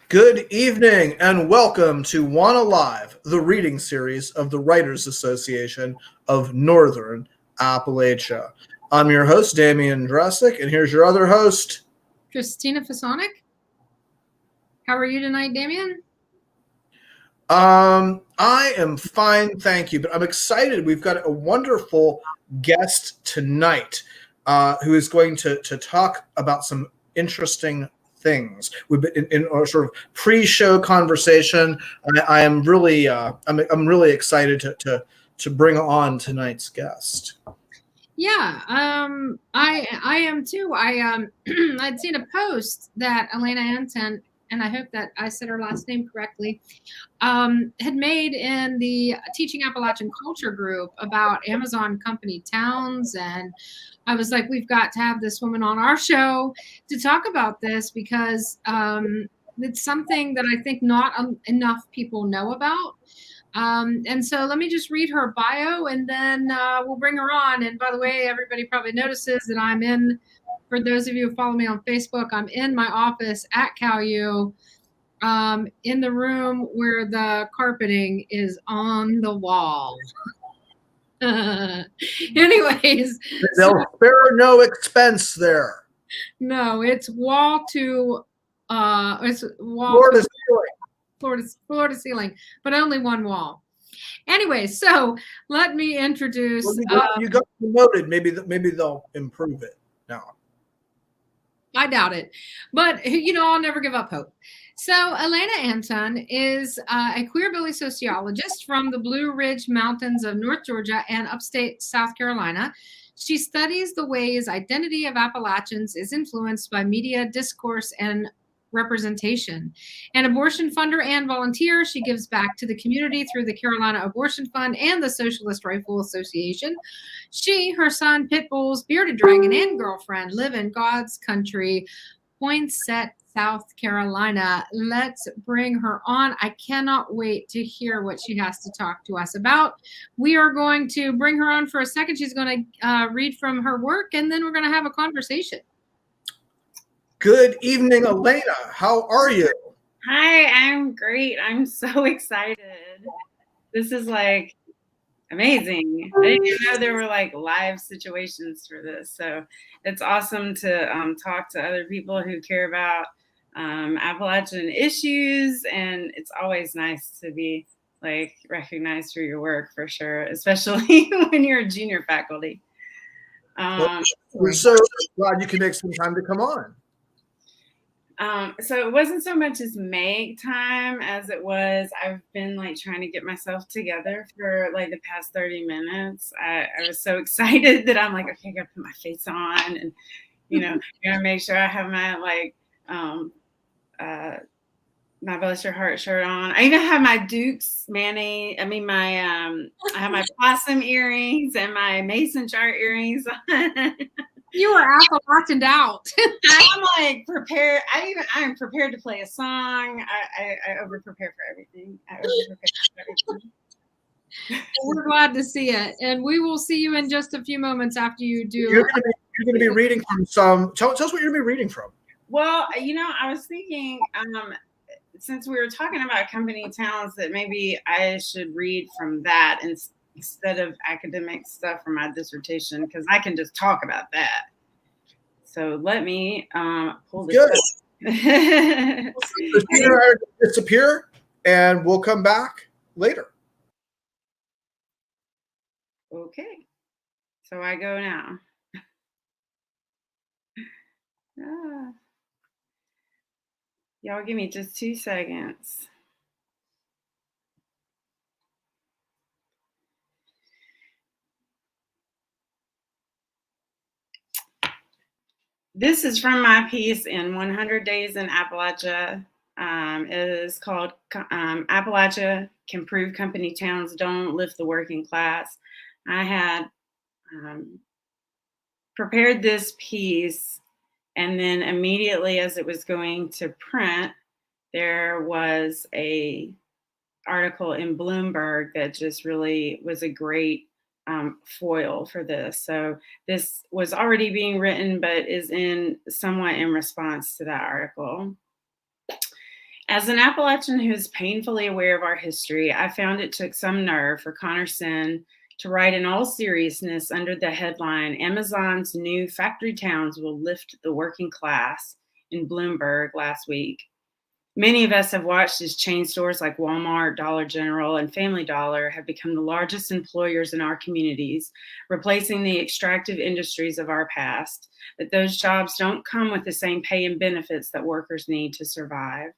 Good evening and welcome to WANA Live, the reading series of the Writers Association of Northern Appalachia. I'm your host, Damian Dressick, and here's your other host, Christina Fasonic. How are you tonight, Damian? I am fine, thank you, but I'm excited. We've got a wonderful guest tonight who is going to talk about some interesting things. We've been in our sort of pre-show conversation. I am really, I'm really excited to bring on tonight's guest. Yeah, I am too. I'd seen a post that Alana Anton, and I hope that I said her last name correctly, had made in the Teaching Appalachian Culture group about Amazon company towns, and I was like, we've got to have this woman on our show to talk about this because it's something that I think not enough people know about. And so let me just read her bio and then we'll bring her on. And by the way, everybody probably notices that I'm in, for those of you who follow me on Facebook, I'm in my office at CalU, in the room where the carpeting is on the wall. Anyways, They'll spare no expense there. No, it's wall to it's wall floor to ceiling. Floor to ceiling, but only one wall. Anyway, so let me introduce. Well, you got promoted. Maybe they'll improve it now. I doubt it, but I'll never give up hope. So Alana Anton is a Queerbilly sociologist from the Blue Ridge Mountains of North Georgia and Upstate South Carolina. She studies the ways identity of Appalachians is influenced by media, discourse, and representation. An abortion funder and volunteer, she gives back to the community through the Carolina Abortion Fund and the Socialist Rifle Association. She, her son, pit bulls, bearded dragon, and girlfriend live in God's country, Poinsett, South Carolina. Let's bring her on. I cannot wait to hear what she has to talk to us about. We are going to bring her on for a second. She's going to read from her work, and then we're going to have a conversation. Good evening, Alana. How are you? Hi, I'm great. I'm so excited. This is like amazing. I didn't even know there were like live situations for this. So it's awesome to talk to other people who care about Appalachian issues. And it's always nice to be like recognized for your work for sure, especially when you're a junior faculty. We're so glad you can make some time to come on. So it wasn't so much as make time as it was, I've been like trying to get myself together for like the past 30 minutes. I was so excited that I'm like, okay, I gotta put my face on and, gotta make sure I have my like, my Bless Your Heart shirt on. I even have my Duke's mayonnaise. I have my possum earrings and my mason jar earrings on. You were Appalachian out. I'm like prepared. I'm prepared to play a song. I over prepare for everything. We're glad to see it, and we will see you in just a few moments after you do. You're going to be reading from some. Tell us what you're going to be reading from. Well, I was thinking, since we were talking about company towns, that maybe I should read from that instead of academic stuff for my dissertation, because I can just talk about that. So let me pull this up. Disappear, and we'll come back later. Okay, so I go now. Y'all give me just 2 seconds. This is from my piece in 100 Days in Appalachia. It is called Appalachia Can Prove Company Towns Don't Lift the Working Class. I had prepared this piece, and then immediately as it was going to print, there was a article in Bloomberg that just really was a great foil for this. So this was already being written, but is somewhat in response to that article. As an Appalachian who is painfully aware of our history, I found it took some nerve for Connor Sen to write in all seriousness under the headline, Amazon's new factory towns will lift the working class, in Bloomberg last week. Many of us have watched as chain stores like Walmart, Dollar General, and Family Dollar have become the largest employers in our communities, replacing the extractive industries of our past. But those jobs don't come with the same pay and benefits that workers need to survive.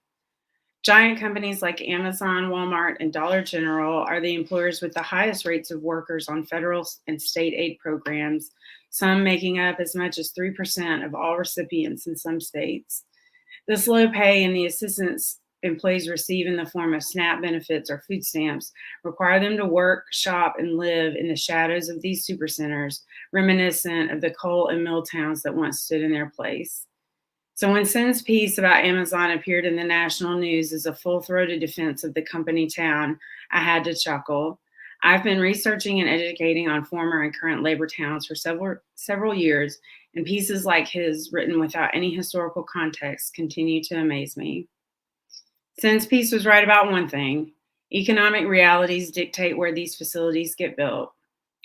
Giant companies like Amazon, Walmart, and Dollar General are the employers with the highest rates of workers on federal and state aid programs, some making up as much as 3% of all recipients in some states. This low pay and the assistance employees receive in the form of SNAP benefits or food stamps require them to work, shop, and live in the shadows of these supercenters, reminiscent of the coal and mill towns that once stood in their place. So when Sen's piece about Amazon appeared in the national news as a full-throated defense of the company town, I had to chuckle. I've been researching and educating on former and current labor towns for several years, and pieces like his, written without any historical context, continue to amaze me. Sen's piece was right about one thing. Economic realities dictate where these facilities get built.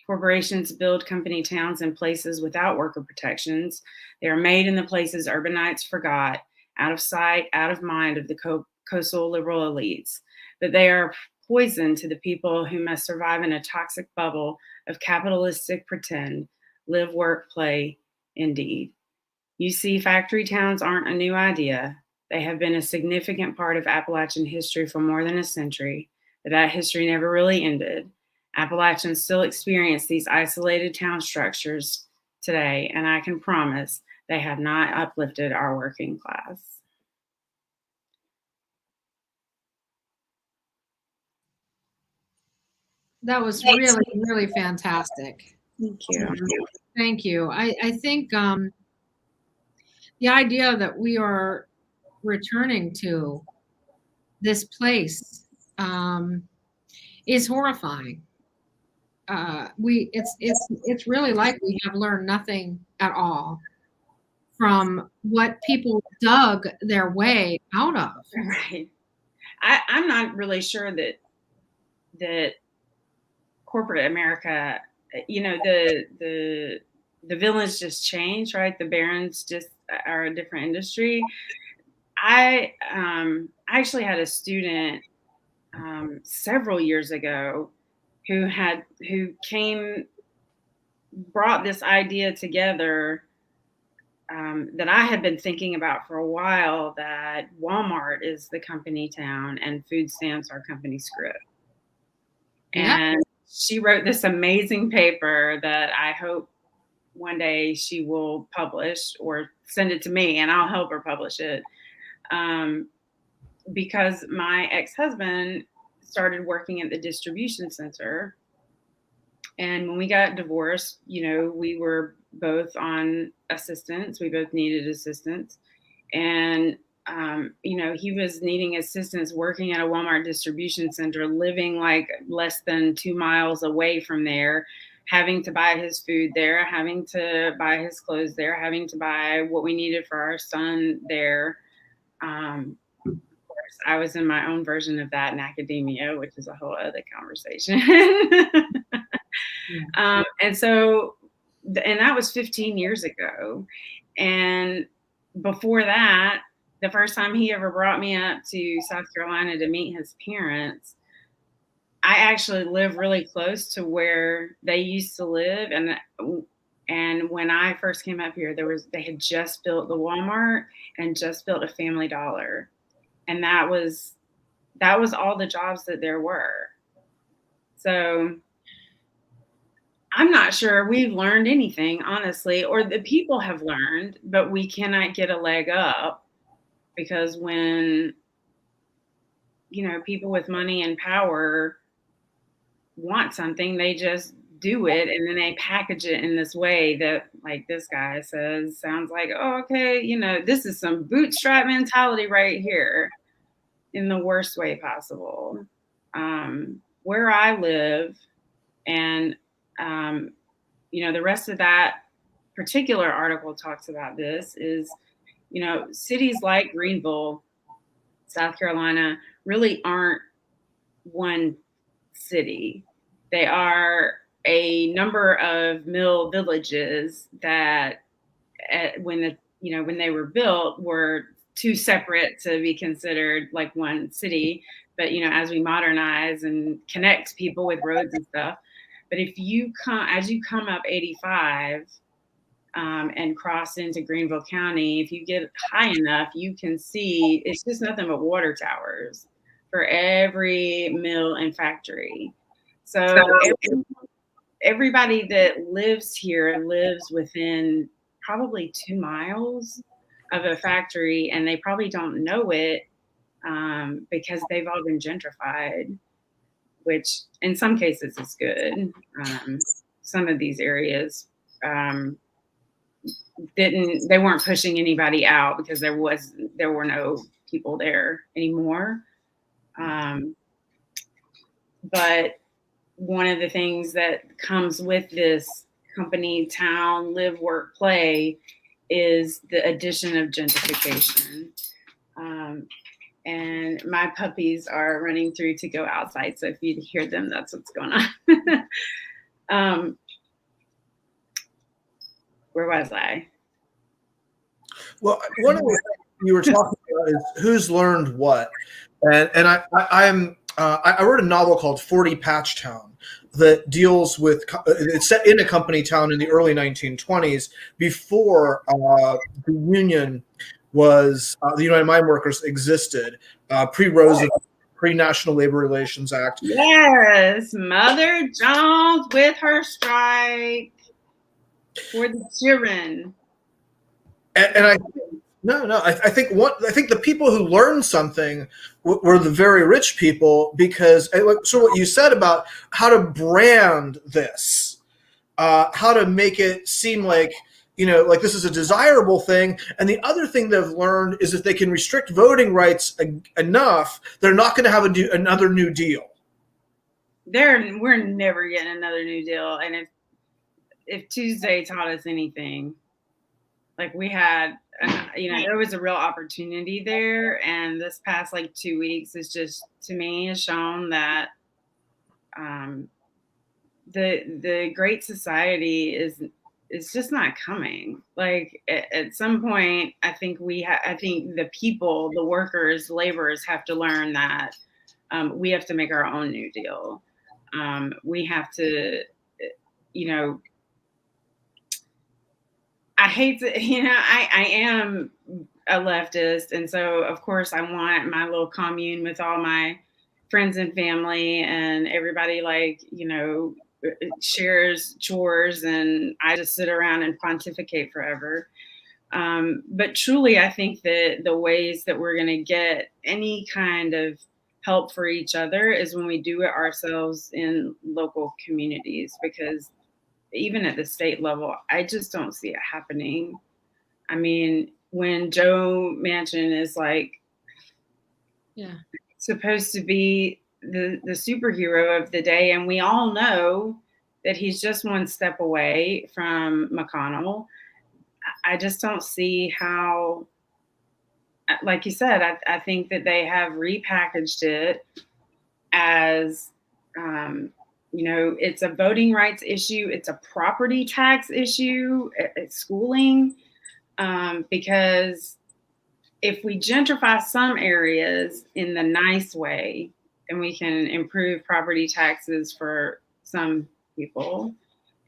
Corporations build company towns in places without worker protections. They are made in the places urbanites forgot, out of sight, out of mind of the coastal liberal elites. But they are poison to the people who must survive in a toxic bubble of capitalistic pretend, live, work, play, indeed. You see, factory towns aren't a new idea. They have been a significant part of Appalachian history for more than a century, but that history never really ended. Appalachians still experience these isolated town structures today, and I can promise they have not uplifted our working class. That was really, really fantastic. Thank you. Thank you. I think the idea that we are returning to this place is horrifying. It's really like we have learned nothing at all from what people dug their way out of. Right. I'm not really sure that corporate America, the villains just changed, right? The barons just are a different industry. I actually had a student several years ago who brought this idea together that I had been thinking about for a while, that Walmart is the company town and food stamps are company script. Yeah. And she wrote this amazing paper that I hope one day she will publish or send it to me and I'll help her publish it. Because my ex-husband started working at the distribution center. And when we got divorced, we were both on assistance. We both needed assistance. And, he was needing assistance working at a Walmart distribution center, living like less than 2 miles away from there, having to buy his food there, having to buy his clothes there, having to buy what we needed for our son there. Of course, I was in my own version of that in academia, which is a whole other conversation. And that was 15 years ago. And before that, the first time he ever brought me up to South Carolina to meet his parents, I actually live really close to where they used to live. And when I first came up here, they had just built the Walmart and just built a Family Dollar. And that was all the jobs that there were. So I'm not sure we've learned anything, honestly, or the people have learned, but we cannot get a leg up, because when, people with money and power want something, they just do it, and then they package it in this way that, like this guy says, sounds like, oh, okay, this is some bootstrap mentality right here, in the worst way possible. Where I live, and the rest of that particular article talks about this, is, cities like Greenville South Carolina really aren't one city. They are a number of mill villages that when they were built were too separate to be considered like one city. But as we modernize and connect people with roads and stuff, but as you come up 85 and cross into Greenville County, if you get high enough, you can see it's just nothing but water towers for every mill and factory. So everybody that lives here lives within probably 2 miles of a factory, and they probably don't know it because they've all been gentrified, which in some cases is good. Some of these areas they weren't pushing anybody out because there were no people there anymore. But one of the things that comes with this company town live work play is the addition of gentrification. And my puppies are running through to go outside, so if you hear them, that's what's going on. Where was I? Well, one of the things you were talking about is who's learned what, and I wrote a novel called 40 Patchtown that deals with, it's set in a company town in the early 1920s before the union was, the United Mine Workers existed, pre-Roosevelt, pre-National Labor Relations Act. Yes, Mother Jones with her strike for the children. And I think the people who learned something were the very rich people, because so what you said about how to brand this, how to make it seem like like this is a desirable thing. And the other thing they've learned is if they can restrict voting rights enough, they're not going to have another New Deal. We're never getting another New Deal. And if Tuesday taught us anything, like we had, there was a real opportunity there. And this past 2 weeks is just, to me, has shown that the Great Society is just not coming. Like at some point, I think the people, the workers, laborers have to learn that we have to make our own New Deal. We have to, I hate to, I am a leftist. And so, of course, I want my little commune with all my friends and family, and everybody shares chores, and I just sit around and pontificate forever. But truly, I think that the ways that we're going to get any kind of help for each other is when we do it ourselves in local communities, because even at the state level, I just don't see it happening. I mean, when Joe Manchin is supposed to be the superhero of the day, and we all know that he's just one step away from McConnell, I just don't see how, like you said, I think that they have repackaged it as it's a voting rights issue. It's a property tax issue. It's schooling. Because if we gentrify some areas in the nice way, then we can improve property taxes for some people.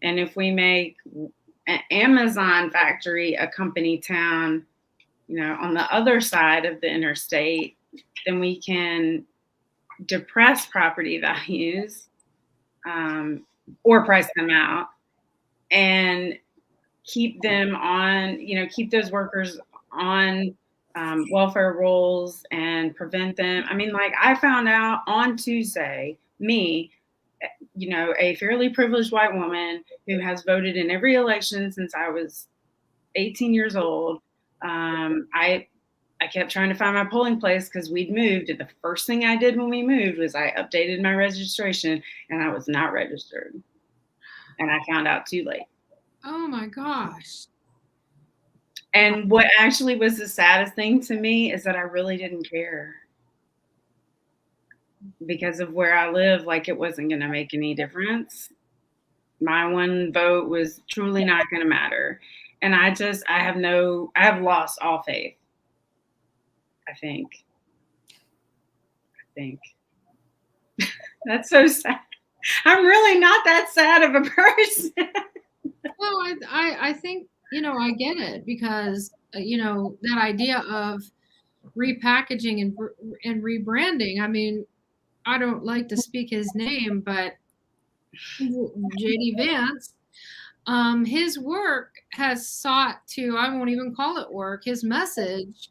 And if we make an Amazon factory a company town, on the other side of the interstate, then we can depress property values or price them out and keep them on, keep those workers on welfare rolls and prevent them. I mean, I found out on Tuesday, a fairly privileged white woman who has voted in every election since I was 18 years old. I kept trying to find my polling place because we'd moved. And the first thing I did when we moved was I updated my registration, and I was not registered. And I found out too late. Oh my gosh. And what actually was the saddest thing to me is that I really didn't care. because of where I live, like it wasn't going to make any difference. My one vote was truly not going to matter. And I have lost all faith. I think. That's so sad. I'm really not that sad of a person. Well, I think, I get it because, that idea of repackaging and rebranding. I mean, I don't like to speak his name, but JD Vance, his work has sought to, I won't even call it work, his message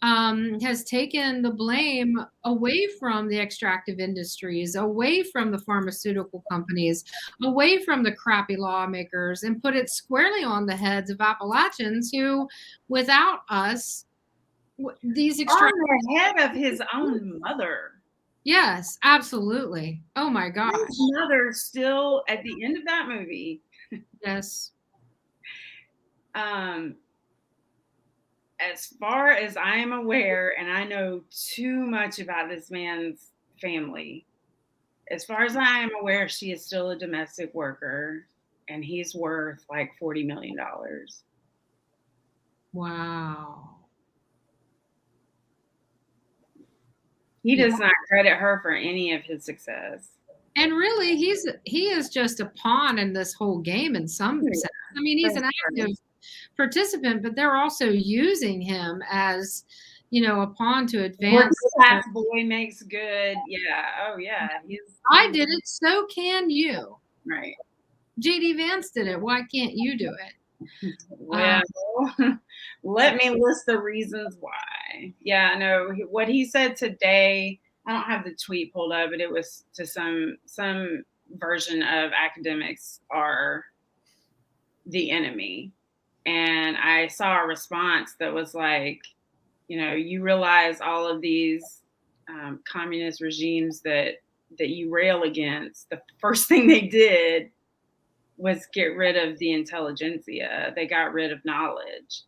has taken the blame away from the extractive industries, away from the pharmaceutical companies, away from the crappy lawmakers, and put it squarely on the heads of Appalachians who, without us, these on the head of his own mother. Yes, absolutely. Oh my gosh. His mother still at the end of that movie. Yes. As far as I am aware, and I know too much about this man's family, as far as I am aware, she is still a domestic worker, and he's worth like $40 million. Wow. He does not credit her for any of his success. And really, he is just a pawn in this whole game in some sense. I mean, he's an active participant, but they're also using him as, a pawn to advance. That boy makes good. Yeah. Oh, yeah. I did it, so can you. Right. JD Vance did it. Why can't you do it? Well, let me list the reasons why. Yeah, no, what he said today, I don't have the tweet pulled up, but it was to some version of academics are the enemy. And I saw a response that was like, you realize all of these communist regimes that you rail against, the first thing they did was get rid of the intelligentsia. They got rid of knowledge.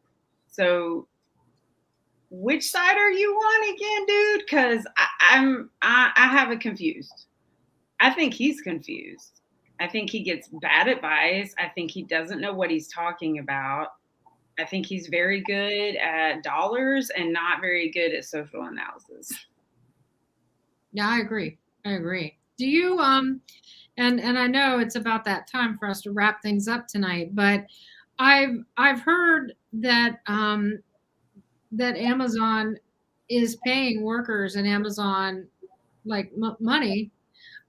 So which side are you on again, dude? Because I have it confused. I think he's confused. I think he gets bad advice. I think he doesn't know what he's talking about. I think he's very good at dollars and not very good at social analysis. Yeah, I agree. Do you and I know it's about that time for us to wrap things up tonight, but I've heard that that Amazon is paying workers in Amazon like money,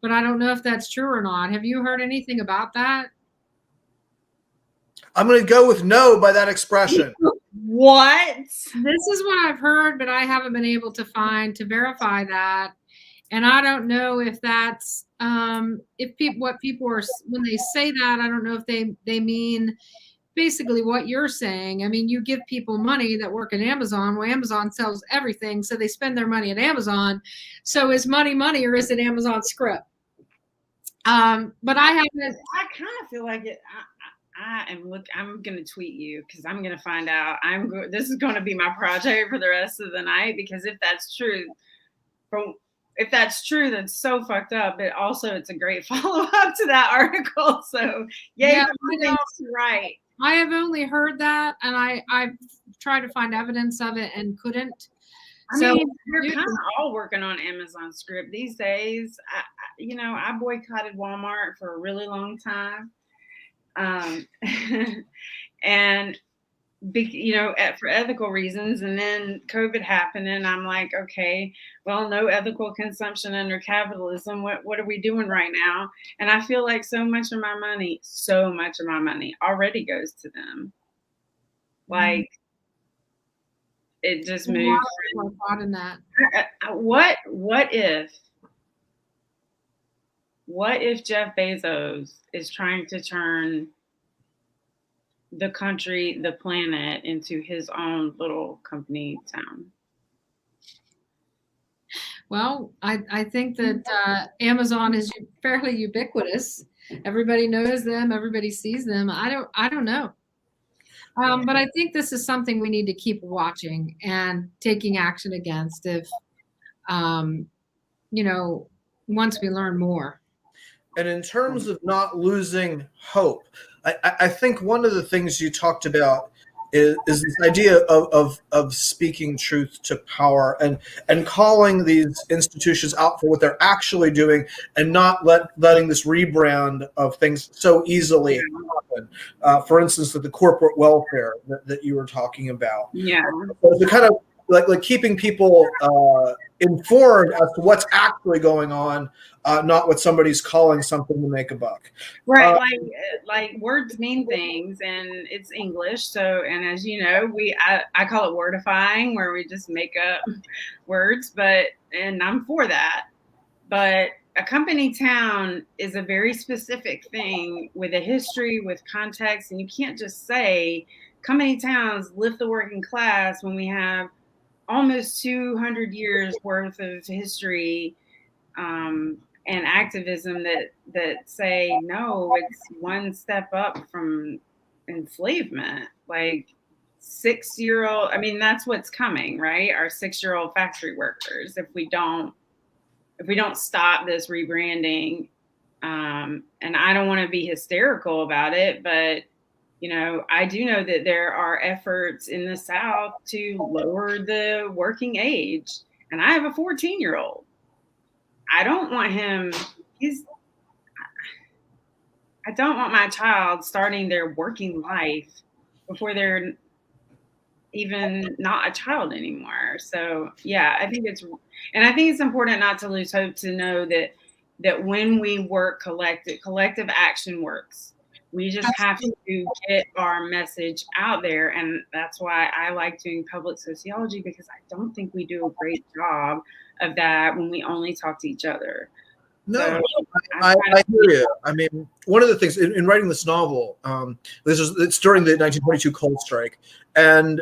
but I don't know if that's true or not. Have you heard anything about that? I'm going to go with no by that expression. What? This is what I've heard, but I haven't been able to verify that. And I don't know if that's what people are when they say that. I don't know if they mean basically what you're saying. I mean, you give people money that work at Amazon. Well, Amazon sells everything, so they spend their money at Amazon. So is money or is it Amazon script? But I haven't. I kind of feel like it. I'm going to tweet you because I'm going to find out. This is going to be my project for the rest of the night, because if that's true, that's so fucked up. But also, it's a great follow up to that article. So yeah, right. I have only heard that, and I've tried to find evidence of it and couldn't. I mean, they're kind of all working on Amazon script these days. I boycotted Walmart for a really long time. And for ethical reasons, and then COVID happened, and I'm like, okay, well, no ethical consumption under capitalism. What are we doing right now? And I feel like so much of my money already goes to them. Like it just moved. In that. What if Jeff Bezos is trying to turn the country, the planet, into his own little company town? Well, I think that Amazon is fairly ubiquitous. Everybody knows them. Everybody sees them. I don't know. But I think this is something we need to keep watching and taking action against if once we learn more. And in terms of not losing hope, I think one of the things you talked about is this idea of speaking truth to power and calling these institutions out for what they're actually doing, and not letting this rebrand of things so easily happen. For instance, the corporate welfare that you were talking about. Yeah. So the kind of like keeping people informed as to what's actually going on, not what somebody's calling something to make a buck. Right, like words mean things, and it's English. So, and as you know, I call it wordifying, where we just make up words. And I'm for that. But a company town is a very specific thing with a history, with context, and you can't just say company towns lift the working class when we have almost 200 years worth of history and activism that say, no, it's one step up from enslavement. Like 6-year-old, I mean, that's what's coming, right? Our 6-year-old factory workers, if we don't stop this rebranding. And I don't want to be hysterical about it, but I do know that there are efforts in the South to lower the working age. And I have a 14-year-old. I don't want him, I don't want my child starting their working life before they're even not a child anymore. So yeah, I think it's important not to lose hope, to know that when we work collective action works. We just have to get our message out there. And that's why I like doing public sociology, because I don't think we do a great job of that when we only talk to each other. No, So I hear you. I mean, one of the things in writing this novel, it's during the 1922 coal strike. And,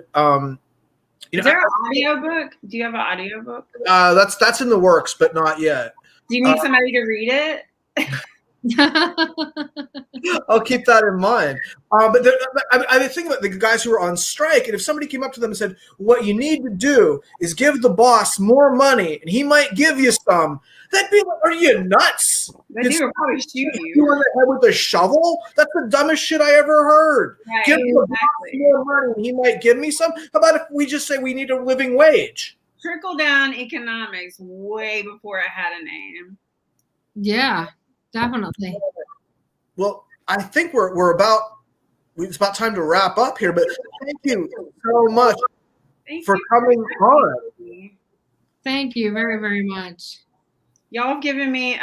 is there an audio book? Do you have an audio book? That's in the works, but not yet. Do you need somebody to read it? I'll keep that in mind. But I think about the guys who were on strike, and if somebody came up to them and said, "What you need to do is give the boss more money, and he might give you some," they'd be like, "Are you nuts? They do probably shoot you in the head with a shovel? That's the dumbest shit I ever heard." Right, give the boss more money, and he might give me some. How about if we just say we need a living wage? Trickle down economics way before it had a name. Yeah. Definitely. Well, I think it's about time to wrap up here, but thank you so much for coming on. Thank you very, very much. Y'all have given me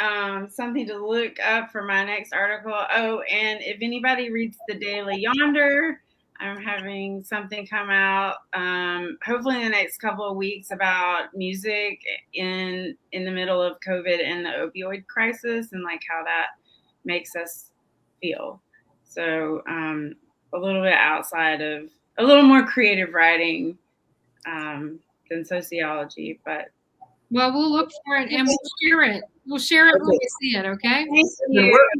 something to look up for my next article. Oh, and if anybody reads the Daily Yonder, I'm having something come out hopefully in the next couple of weeks about music in the middle of COVID and the opioid crisis, and like how that makes us feel. So a little bit outside of a little more creative writing than sociology, but we'll look for it and we'll share it. We'll share it when we see it. Okay.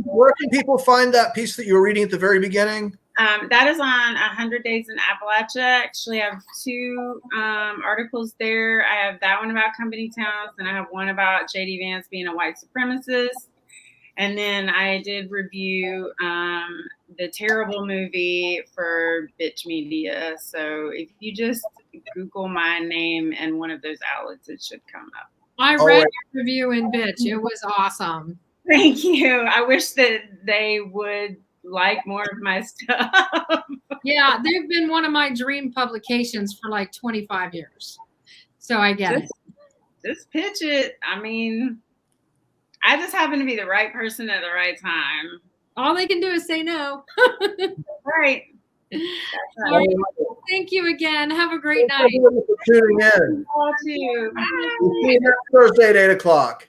Where can people find that piece that you were reading at the very beginning? That is on 100 Days in Appalachia. Actually, I have 2 articles there. I have that one about company towns, and I have one about J.D. Vance being a white supremacist. And then I did review the terrible movie for Bitch Media. So if you just Google my name and one of those outlets, it should come up. I read your review in Bitch. It was awesome. Thank you. I wish that they would like more of my stuff. Yeah, they've been one of my dream publications for like 25 years. So I get it. Just pitch it. I mean, I just happen to be the right person at the right time. All they can do is say no. Right. All right. Thank you again. Have a great night. Thank you for tuning in. You all too. We'll see you next Thursday at 8 o'clock.